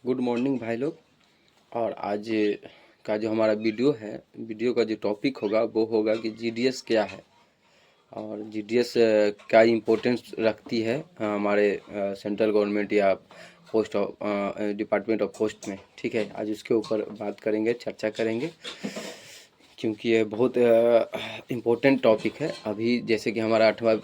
Good morning भाई लोग। और आज का जो हमारा वीडियो है, वीडियो का जो टॉपिक होगा वो होगा कि जीडीएस क्या है और जीडीएस क्या इम्पोर्टेंस रखती है हमारे सेंट्रल गवर्नमेंट या post of department of post में। ठीक है, आज उसके ऊपर बात करेंगे, चर्चा करेंगे, क्योंकि ये बहुत इम्पोर्टेंट टॉपिक है। अभी जैसे कि हमारा 8वां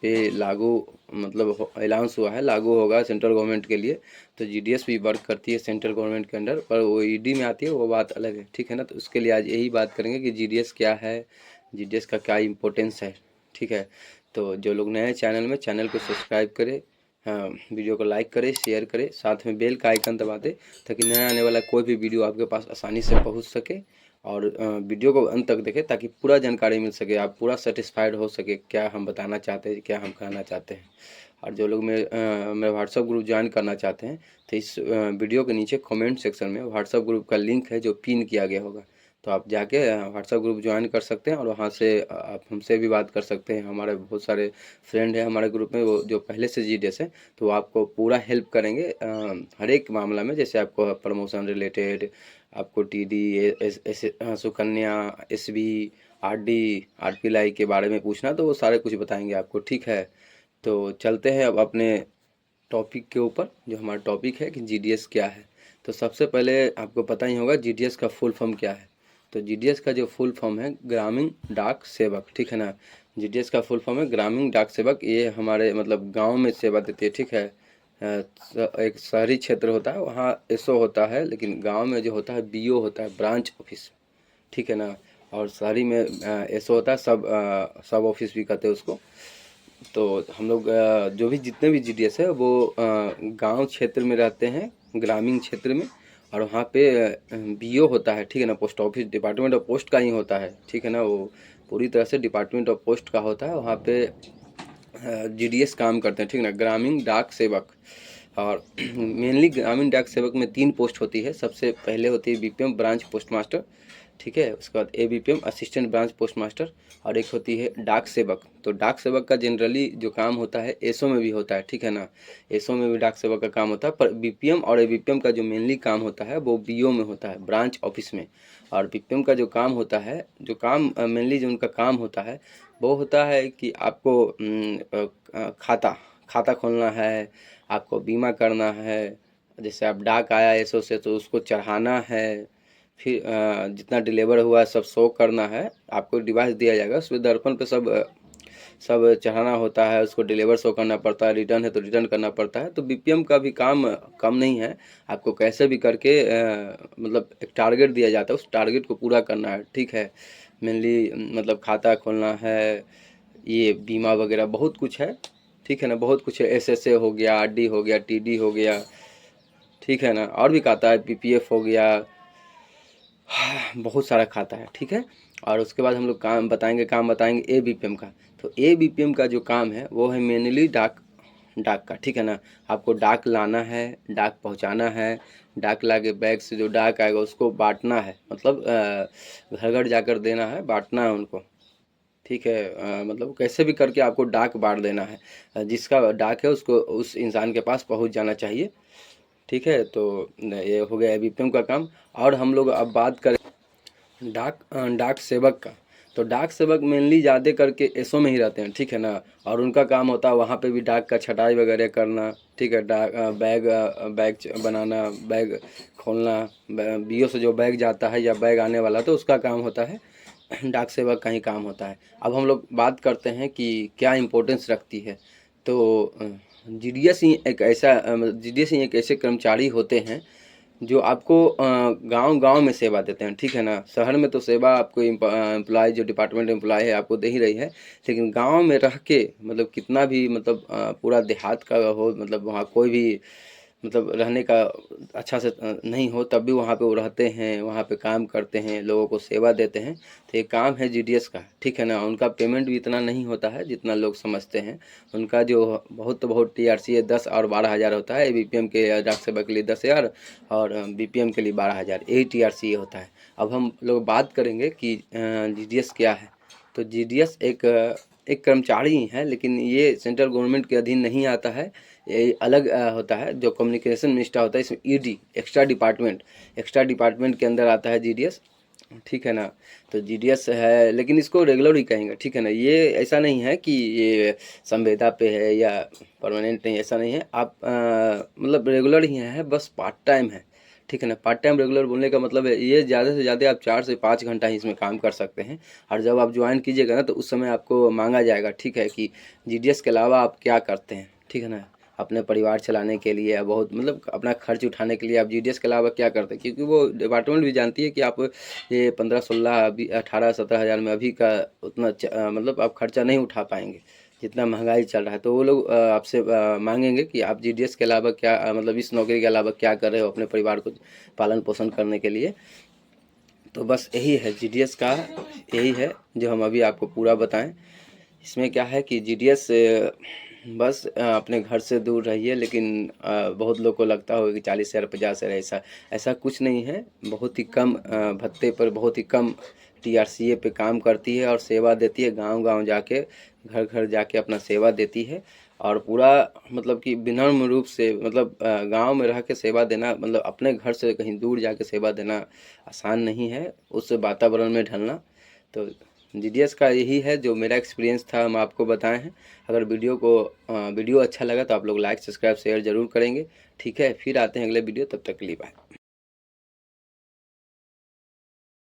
पे लागू मतलब अनाउंस हुआ है, लागू होगा सेंट्रल गवर्नमेंट के लिए। तो जीडीएस भी वर्क करती है सेंट्रल गवर्नमेंट के अंडर, पर वो ईडी में आती है, वो बात अलग है। ठीक है ना, तो उसके लिए आज यही बात करेंगे कि जीडीएस क्या है, जीडीएस का क्या इम्पोर्टेंस है। ठीक है, तो जो लोग नए हैं चैनल में, चैनल को सब्सक्राइब करें, हाँ, वीडियो को लाइक करें, शेयर करें, साथ में बेल का आइकन दबा दें ताकि नया आने वाला कोई भी वीडियो आपके पास आसानी से पहुंच सके। और वीडियो को अंत तक देखें ताकि पूरा जानकारी मिल सके, आप पूरा सेटिस्फाइड हो सके क्या हम बताना चाहते हैं, क्या हम कहना चाहते हैं। और जो लोग मेरे व्हाट्सअप ग्रुप ज्वाइन करना चाहते हैं तो इस वीडियो के नीचे कमेंट सेक्शन में व्हाट्सअप ग्रुप का लिंक है जो पिन किया गया होगा, तो आप जाके व्हाट्सअप ग्रुप ज्वाइन कर सकते हैं और वहाँ से आप हमसे भी बात कर सकते हैं। हमारे बहुत सारे फ्रेंड हैं हमारे ग्रुप में, वो जो पहले से जीडीएस है, तो वो आपको पूरा हेल्प करेंगे हर एक मामला में। जैसे आपको प्रमोशन रिलेटेड, आपको TD, Sukanya, SB, RD, RPLI के बारे में पूछना तो वो सारे कुछ बताएंगे आपको। ठीक है, तो चलते हैं अब अपने टॉपिक के ऊपर। जो हमारा टॉपिक है कि जीडीएस क्या है, तो सबसे पहले आपको पता ही होगा जीडीएस का फुल फॉर्म क्या है। तो जीडीएस का जो फुल फॉर्म है ग्रामीण डाक सेवक। ठीक है ना, जीडीएस का फुल फॉर्म है ग्रामीण डाक सेवक। ये हमारे मतलब गांव में सेवा देती है। ठीक है, एक शहरी क्षेत्र होता है वहाँ एसओ होता है, लेकिन गांव में जो होता है बीओ होता है, ब्रांच ऑफिस। ठीक है ना, और शहरी में एसओ होता है, सब ऑफिस भी कहते हैं उसको। तो हम लोग जो भी जितने भी जीडीएस है वो गांव क्षेत्र में रहते हैं, ग्रामीण क्षेत्र में। और वहाँ पे बीओ होता है। ठीक है ना, post office department of post का ही होता है। ठीक है ना, वो पूरी तरह से डिपार्टमेंट ऑफ पोस्ट का होता है। वहाँ पे जीडीएस काम करते हैं। ठीक है ना, ग्रामीण डाक सेवक। और मेनली ग्रामीण डाक सेवक में 3 पोस्ट होती है। सबसे पहले होती है बीपीएम ब्रांच पोस्ट मास्टर। ठीक है, उसके बाद ABPM assistant branch post master, और एक होती है डाक सेवक। तो डाक सेवक का जनरली जो काम होता है एसओ में भी होता है। ठीक है ना, एसओ में भी डाक सेवक का काम होता है, पर बीपीएम और एबीपीएम का जो मेनली काम होता है वो बीओ में होता है, ब्रांच ऑफिस में। और बीपीएम का जो काम होता है, जो काम मेनली जो उनका काम होता है वो होता है कि आपको खाता खाता खोलना है, आपको बीमा करना है। जैसे आप डाक आया एसओ से तो उसको चढ़ाना है, फिर जितना डिलीवर हुआ है सब शो करना है। आपको डिवाइस दिया जाएगा, उसमें दर्पण पे सब चढ़ाना होता है, उसको डिलीवर शो करना पड़ता है, रिटर्न है तो रिटर्न करना पड़ता है। तो बीपीएम का भी काम कम नहीं है, आपको कैसे भी करके मतलब एक टारगेट दिया जाता है, उस टारगेट को पूरा करना है। ठीक है, मेनली मतलब खाता खोलना है, ये बीमा वगैरह बहुत कुछ है। ठीक है ना, बहुत कुछ है, एसएसए हो गया, आरडी हो गया, टीडी हो गया। ठीक है ना, और भी खाता है, पीपीएफ हो गया, बहुत सारा खाता है। ठीक है, और उसके बाद हम लोग काम बताएंगे एबीपीएम का। तो एबीपीएम का जो काम है वो है मेनली डाक डाक का। ठीक है ना, आपको डाक लाना है, डाक पहुंचाना है, डाक लाके बैग से जो डाक आएगा उसको बांटना है, मतलब घर घर जाकर देना है, बांटना है उनको। ठीक है, मतलब कैसे भी करके आपको डाक बांट देना है, जिसका डाक है उसको उस इंसान के पास पहुंच जाना चाहिए। ठीक है, तो ये हो गया एबीपीएम का काम। और हम लोग अब बात करें डाक सेवक का। तो डाक सेवक मेनली ज़्यादा करके एसओ में ही रहते हैं। ठीक है ना, और उनका काम होता है वहाँ पे भी डाक का छटाई वगैरह करना। ठीक है, डाक बैग बनाना, बैग खोलना, बीओ से जो बैग जाता है या बैग आने वाला तो उसका काम होता है, डाक सेवक का ही काम होता है। अब हम लोग बात करते हैं कि क्या इम्पोर्टेंस रखती है। तो जीडीएस ही एक ऐसे कर्मचारी होते हैं जो आपको गांव-गांव में सेवा देते हैं। ठीक है ना, शहर में तो सेवा आपको एम्प्लॉय जो डिपार्टमेंट एम्प्लॉय है आपको दे ही रही है, लेकिन गांव में रह के मतलब कितना भी मतलब पूरा देहात का हो, मतलब वहाँ कोई भी मतलब रहने का अच्छा से नहीं हो तब भी वहाँ पे वो रहते हैं, वहाँ पे काम करते हैं, लोगों को सेवा देते हैं। तो ये काम है जीडीएस का। ठीक है ना, उनका पेमेंट भी इतना नहीं होता है जितना लोग समझते हैं। उनका जो बहुत तो बहुत टीआरसी है 10 और 12 हज़ार होता है। बीपीएम के डाक सेवक के लिए 10 हज़ार और बीपीएम के लिए 12 हज़ार, यही टीआरसी होता है। अब हम लोग बात करेंगे कि जीडीएस क्या है। तो जीडीएस एक कर्मचारी ही है, लेकिन ये सेंट्रल गवर्नमेंट के अधीन नहीं आता है। ये अलग होता है। जो कम्युनिकेशन मिनिस्टर होता है इसमें ईडी एक्स्ट्रा डिपार्टमेंट के अंदर आता है जीडीएस, ठीक है ना। तो जीडीएस है, लेकिन इसको रेगुलर ही कहेंगे, ठीक है ना। ये ऐसा नहीं है कि ये संविदा पे है या परमानेंट नहीं, ऐसा नहीं है। आप मतलब रेगुलर ही है, बस पार्ट टाइम है, ठीक है ना। पार्ट टाइम रेगुलर बोलने का मतलब है ये ज़्यादा से ज़्यादा आप 4 से 5 घंटा ही इसमें काम कर सकते हैं। और जब आप ज्वाइन कीजिएगा ना तो उस समय आपको मांगा जाएगा, ठीक है, कि जीडीएस के अलावा आप क्या करते हैं, ठीक है ना। अपने परिवार चलाने के लिए या बहुत मतलब अपना खर्च उठाने के लिए आप जीडीएस के अलावा क्या करते हैं, क्योंकि वो डिपार्टमेंट भी जानती है कि आप ये 15-16 अभी 18-17 हज़ार में अभी का उतना मतलब आप खर्चा नहीं उठा पाएंगे जितना महंगाई चल रहा है। तो वो लोग आपसे मांगेंगे कि आप जीडीएस के अलावा क्या मतलब इस नौकरी के अलावा क्या कर रहे हो अपने परिवार को पालन पोषण करने के लिए। तो बस यही है जीडीएस का, यही है जो हम अभी आपको पूरा बताएं। इसमें क्या है कि जीडीएस बस अपने घर से दूर रहिए, लेकिन बहुत लोग को लगता होगा कि 40,000 50,000 ऐसा ऐसा कुछ नहीं है। बहुत ही कम भत्ते पर बहुत ही कम टीआरसीए पे काम करती है और सेवा देती है, गांव-गांव जाके घर घर जाके अपना सेवा देती है। और पूरा मतलब कि विनम्र रूप से मतलब गांव में रह के सेवा देना मतलब अपने घर से कहीं दूर जाके सेवा देना आसान नहीं है, उस वातावरण में ढलना। तो जीडीएस का यही है जो मेरा एक्सपीरियंस था, हम आपको बताए हैं। अगर वीडियो अच्छा लगा तो आप लोग लाइक सब्सक्राइब शेयर ज़रूर करेंगे, ठीक है। फिर आते हैं अगले वीडियो, तब तक के लिए बाय।